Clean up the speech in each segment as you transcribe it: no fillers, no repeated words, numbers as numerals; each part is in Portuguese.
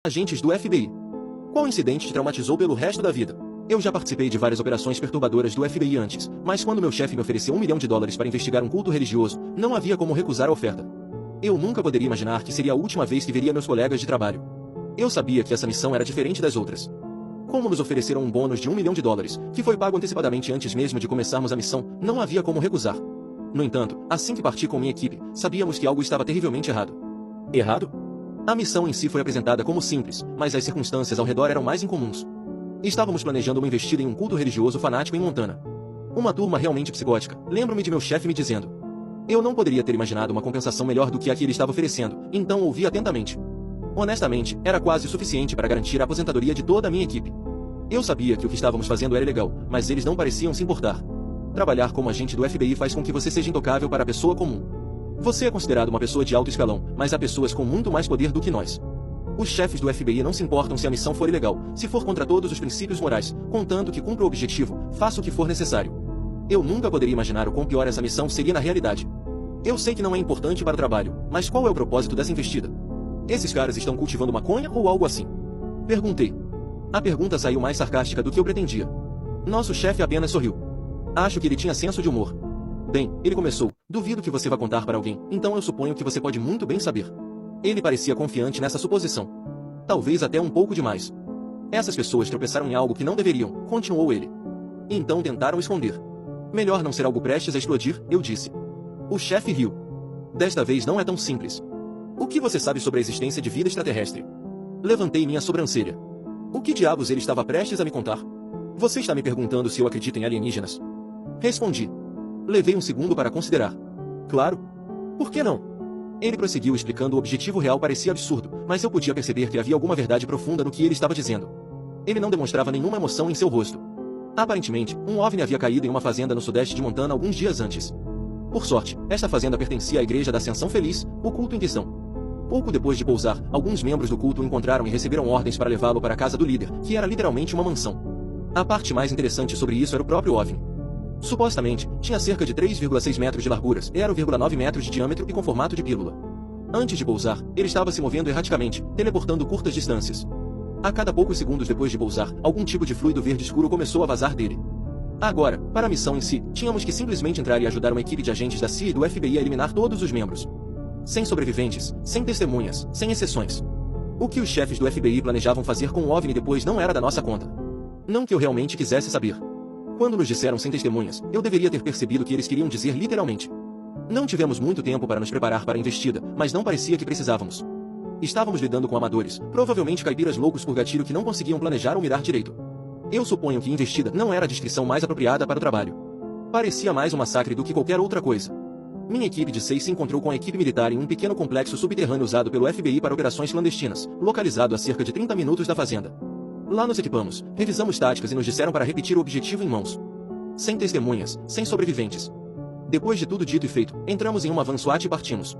Agentes do FBI. Qual incidente te traumatizou pelo resto da vida? Eu já participei de várias operações perturbadoras do FBI antes, mas quando meu chefe me ofereceu $1 milhão para investigar um culto religioso, não havia como recusar a oferta. Eu nunca poderia imaginar que seria a última vez que veria meus colegas de trabalho. Eu sabia que essa missão era diferente das outras. Como nos ofereceram um bônus de $1 milhão, que foi pago antecipadamente antes mesmo de começarmos a missão, não havia como recusar. No entanto, assim que parti com minha equipe, sabíamos que algo estava terrivelmente errado. Errado? A missão em si foi apresentada como simples, mas as circunstâncias ao redor eram mais incomuns. Estávamos planejando uma investida em um culto religioso fanático em Montana. Uma turma realmente psicótica. Lembro-me de meu chefe me dizendo. Eu não poderia ter imaginado uma compensação melhor do que a que ele estava oferecendo, então ouvi atentamente. Honestamente, era quase o suficiente para garantir a aposentadoria de toda a minha equipe. Eu sabia que o que estávamos fazendo era ilegal, mas eles não pareciam se importar. Trabalhar como agente do FBI faz com que você seja intocável para a pessoa comum. Você é considerado uma pessoa de alto escalão, mas há pessoas com muito mais poder do que nós. Os chefes do FBI não se importam se a missão for ilegal, se for contra todos os princípios morais, contanto que cumpra o objetivo, faça o que for necessário. Eu nunca poderia imaginar o quão pior essa missão seria na realidade. Eu sei que não é importante para o trabalho, mas qual é o propósito dessa investida? Esses caras estão cultivando maconha ou algo assim? Perguntei. A pergunta saiu mais sarcástica do que eu pretendia. Nosso chefe apenas sorriu. Acho que ele tinha senso de humor. Bem, ele começou, duvido que você vá contar para alguém, então eu suponho que você pode muito bem saber. Ele parecia confiante nessa suposição. Talvez até um pouco demais. Essas pessoas tropeçaram em algo que não deveriam, continuou ele. Então tentaram esconder. Melhor não ser algo prestes a explodir, eu disse. O chefe riu. Desta vez não é tão simples. O que você sabe sobre a existência de vida extraterrestre? Levantei minha sobrancelha. O que diabos ele estava prestes a me contar? Você está me perguntando se eu acredito em alienígenas? Respondi. Levei um segundo para considerar. Claro. Por que não? Ele prosseguiu explicando o objetivo real parecia absurdo, mas eu podia perceber que havia alguma verdade profunda no que ele estava dizendo. Ele não demonstrava nenhuma emoção em seu rosto. Aparentemente, um OVNI havia caído em uma fazenda no sudeste de Montana alguns dias antes. Por sorte, esta fazenda pertencia à Igreja da Ascensão Feliz, o culto em questão. Pouco depois de pousar, alguns membros do culto o encontraram e receberam ordens para levá-lo para a casa do líder, que era literalmente uma mansão. A parte mais interessante sobre isso era o próprio OVNI. Supostamente, tinha cerca de 3,6 metros de largura, 0,9 metros de diâmetro e com formato de pílula. Antes de pousar, ele estava se movendo erraticamente, teleportando curtas distâncias. A cada poucos segundos depois de pousar, algum tipo de fluido verde escuro começou a vazar dele. Agora, para a missão em si, tínhamos que simplesmente entrar e ajudar uma equipe de agentes da CIA e do FBI a eliminar todos os membros. Sem sobreviventes, sem testemunhas, sem exceções. O que os chefes do FBI planejavam fazer com o OVNI depois não era da nossa conta. Não que eu realmente quisesse saber. Quando nos disseram sem testemunhas, eu deveria ter percebido que eles queriam dizer literalmente. Não tivemos muito tempo para nos preparar para a investida, mas não parecia que precisávamos. Estávamos lidando com amadores, provavelmente caipiras loucos por gatilho que não conseguiam planejar ou mirar direito. Eu suponho que investida não era a descrição mais apropriada para o trabalho. Parecia mais um massacre do que qualquer outra coisa. Minha equipe de 6 se encontrou com a equipe militar em um pequeno complexo subterrâneo usado pelo FBI para operações clandestinas, localizado a cerca de 30 minutos da fazenda. Lá nos equipamos, revisamos táticas e nos disseram para repetir o objetivo em mãos. Sem testemunhas, sem sobreviventes. Depois de tudo dito e feito, entramos em uma van SWAT e partimos.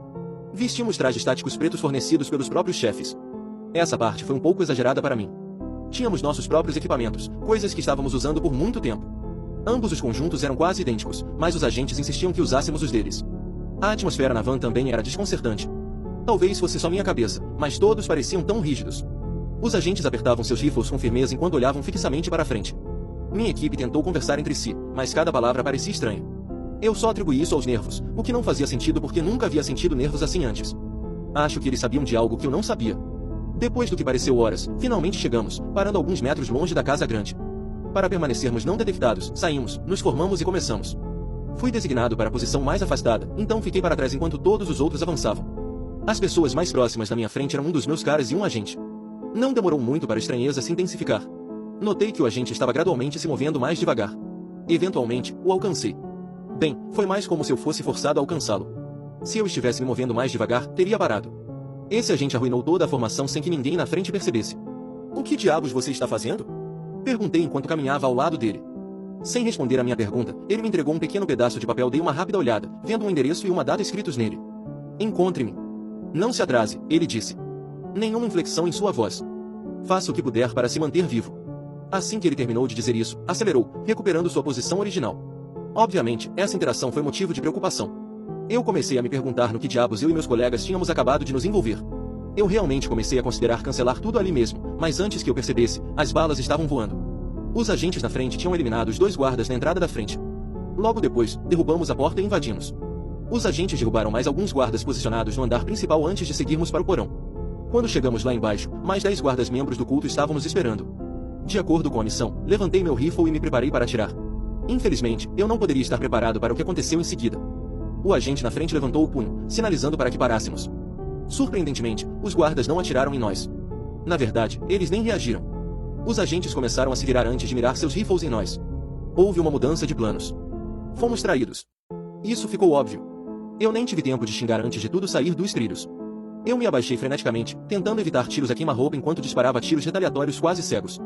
Vestimos trajes táticos pretos fornecidos pelos próprios chefes. Essa parte foi um pouco exagerada para mim. Tínhamos nossos próprios equipamentos, coisas que estávamos usando por muito tempo. Ambos os conjuntos eram quase idênticos, mas os agentes insistiam que usássemos os deles. A atmosfera na van também era desconcertante. Talvez fosse só minha cabeça, mas todos pareciam tão rígidos. Os agentes apertavam seus rifles com firmeza enquanto olhavam fixamente para a frente. Minha equipe tentou conversar entre si, mas cada palavra parecia estranha. Eu só atribuí isso aos nervos, o que não fazia sentido porque nunca havia sentido nervos assim antes. Acho que eles sabiam de algo que eu não sabia. Depois do que pareceu horas, finalmente chegamos, parando alguns metros longe da casa grande. Para permanecermos não detectados, saímos, nos formamos e começamos. Fui designado para a posição mais afastada, então fiquei para trás enquanto todos os outros avançavam. As pessoas mais próximas da minha frente eram um dos meus caras e um agente. Não demorou muito para a estranheza se intensificar. Notei que o agente estava gradualmente se movendo mais devagar. Eventualmente, o alcancei. Bem, foi mais como se eu fosse forçado a alcançá-lo. Se eu estivesse me movendo mais devagar, teria parado. Esse agente arruinou toda a formação sem que ninguém na frente percebesse. O que diabos você está fazendo? Perguntei enquanto caminhava ao lado dele. Sem responder à minha pergunta, ele me entregou um pequeno pedaço de papel. Dei uma rápida olhada, vendo um endereço e uma data escritos nele. Encontre-me. Não se atrase, ele disse. Nenhuma inflexão em sua voz. Faça o que puder para se manter vivo. Assim que ele terminou de dizer isso, acelerou, recuperando sua posição original. Obviamente, essa interação foi motivo de preocupação. Eu comecei a me perguntar no que diabos eu e meus colegas tínhamos acabado de nos envolver. Eu realmente comecei a considerar cancelar tudo ali mesmo, mas antes que eu percebesse, as balas estavam voando. Os agentes na frente tinham eliminado os 2 guardas na entrada da frente. Logo depois, derrubamos a porta e invadimos. Os agentes derrubaram mais alguns guardas posicionados no andar principal antes de seguirmos para o porão. Quando chegamos lá embaixo, mais 10 guardas membros do culto estavam nos esperando. De acordo com a missão, levantei meu rifle e me preparei para atirar. Infelizmente, eu não poderia estar preparado para o que aconteceu em seguida. O agente na frente levantou o punho, sinalizando para que parássemos. Surpreendentemente, os guardas não atiraram em nós. Na verdade, eles nem reagiram. Os agentes começaram a se virar antes de mirar seus rifles em nós. Houve uma mudança de planos. Fomos traídos. Isso ficou óbvio. Eu nem tive tempo de xingar antes de tudo sair dos trilhos. Eu me abaixei freneticamente, tentando evitar tiros a queima-roupa enquanto disparava tiros retaliatórios quase cegos.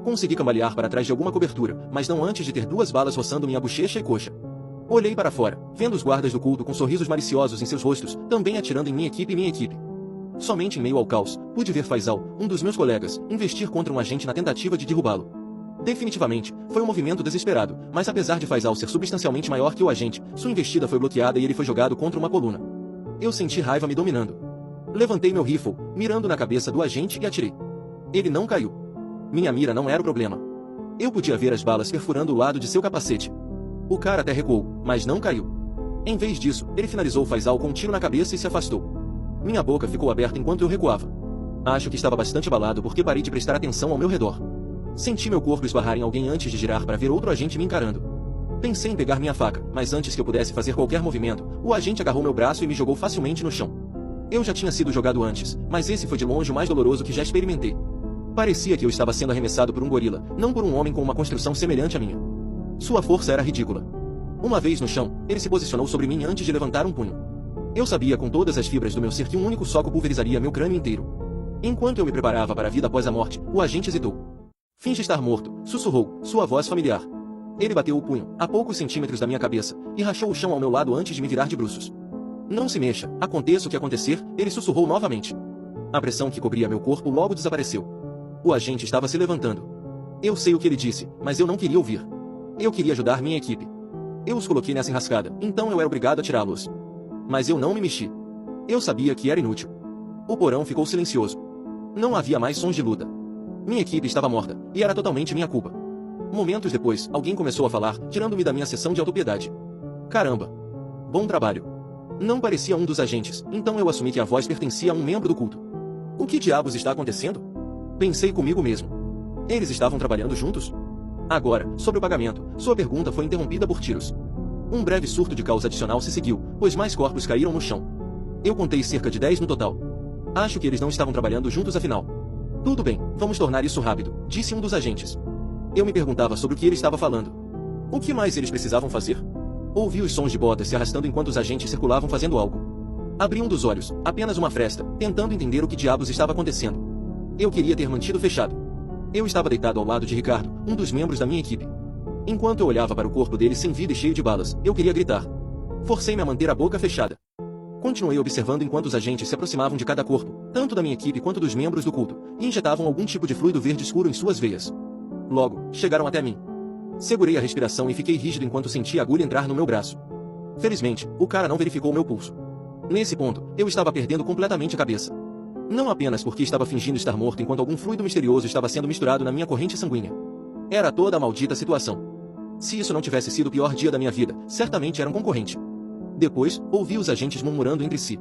Consegui cambalear para trás de alguma cobertura, mas não antes de ter 2 balas roçando minha bochecha e coxa. Olhei para fora, vendo os guardas do culto com sorrisos maliciosos em seus rostos, também atirando em minha equipe. Somente em meio ao caos, pude ver Faisal, um dos meus colegas, investir contra um agente na tentativa de derrubá-lo. Definitivamente, foi um movimento desesperado, mas apesar de Faisal ser substancialmente maior que o agente, sua investida foi bloqueada e ele foi jogado contra uma coluna. Eu senti raiva me dominando. Levantei meu rifle, mirando na cabeça do agente e atirei. Ele não caiu. Minha mira não era o problema. Eu podia ver as balas perfurando o lado de seu capacete. O cara até recuou, mas não caiu. Em vez disso, ele finalizou Faisal com um tiro na cabeça e se afastou. Minha boca ficou aberta enquanto eu recuava. Acho que estava bastante abalado porque parei de prestar atenção ao meu redor. Senti meu corpo esbarrar em alguém antes de girar para ver outro agente me encarando. Pensei em pegar minha faca, mas antes que eu pudesse fazer qualquer movimento, o agente agarrou meu braço e me jogou facilmente no chão. Eu já tinha sido jogado antes, mas esse foi de longe o mais doloroso que já experimentei. Parecia que eu estava sendo arremessado por um gorila, não por um homem com uma construção semelhante à minha. Sua força era ridícula. Uma vez no chão, ele se posicionou sobre mim antes de levantar um punho. Eu sabia com todas as fibras do meu ser que um único soco pulverizaria meu crânio inteiro. Enquanto eu me preparava para a vida após a morte, o agente hesitou. Finge estar morto, sussurrou, sua voz familiar. Ele bateu o punho, a poucos centímetros da minha cabeça, e rachou o chão ao meu lado antes de me virar de bruços. Não se mexa, aconteça o que acontecer, ele sussurrou novamente. A pressão que cobria meu corpo logo desapareceu. O agente estava se levantando. Eu sei o que ele disse, mas eu não queria ouvir. Eu queria ajudar minha equipe. Eu os coloquei nessa enrascada, então eu era obrigado a tirá-los. Mas eu não me mexi. Eu sabia que era inútil. O porão ficou silencioso. Não havia mais sons de luta. Minha equipe estava morta, e era totalmente minha culpa. Momentos depois, alguém começou a falar, tirando-me da minha sessão de autopiedade. Caramba! Bom trabalho. Não parecia um dos agentes, então eu assumi que a voz pertencia a um membro do culto. O que diabos está acontecendo? Pensei comigo mesmo. Eles estavam trabalhando juntos? Agora, sobre o pagamento, sua pergunta foi interrompida por tiros. Um breve surto de caos adicional se seguiu, pois mais corpos caíram no chão. Eu contei cerca de 10 no total. Acho que eles não estavam trabalhando juntos afinal. Tudo bem, vamos tornar isso rápido, disse um dos agentes. Eu me perguntava sobre o que ele estava falando. O que mais eles precisavam fazer? Ouvi os sons de botas se arrastando enquanto os agentes circulavam fazendo algo. Abri um dos olhos, apenas uma fresta, tentando entender o que diabos estava acontecendo. Eu queria ter mantido fechado. Eu estava deitado ao lado de Ricardo, um dos membros da minha equipe. Enquanto eu olhava para o corpo dele sem vida e cheio de balas, eu queria gritar. Forcei-me a manter a boca fechada. Continuei observando enquanto os agentes se aproximavam de cada corpo, tanto da minha equipe quanto dos membros do culto, e injetavam algum tipo de fluido verde escuro em suas veias. Logo, chegaram até mim. Segurei a respiração e fiquei rígido enquanto senti a agulha entrar no meu braço. Felizmente, o cara não verificou meu pulso. Nesse ponto, eu estava perdendo completamente a cabeça. Não apenas porque estava fingindo estar morto enquanto algum fluido misterioso estava sendo misturado na minha corrente sanguínea. Era toda a maldita situação. Se isso não tivesse sido o pior dia da minha vida, certamente era um concorrente. Depois, ouvi os agentes murmurando entre si.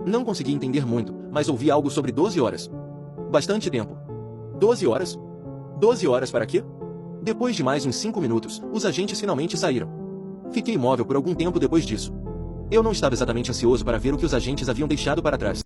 Não consegui entender muito, mas ouvi algo sobre 12 horas. Bastante tempo. 12 horas? 12 horas para quê? Depois de mais uns 5 minutos, os agentes finalmente saíram. Fiquei imóvel por algum tempo depois disso. Eu não estava exatamente ansioso para ver o que os agentes haviam deixado para trás.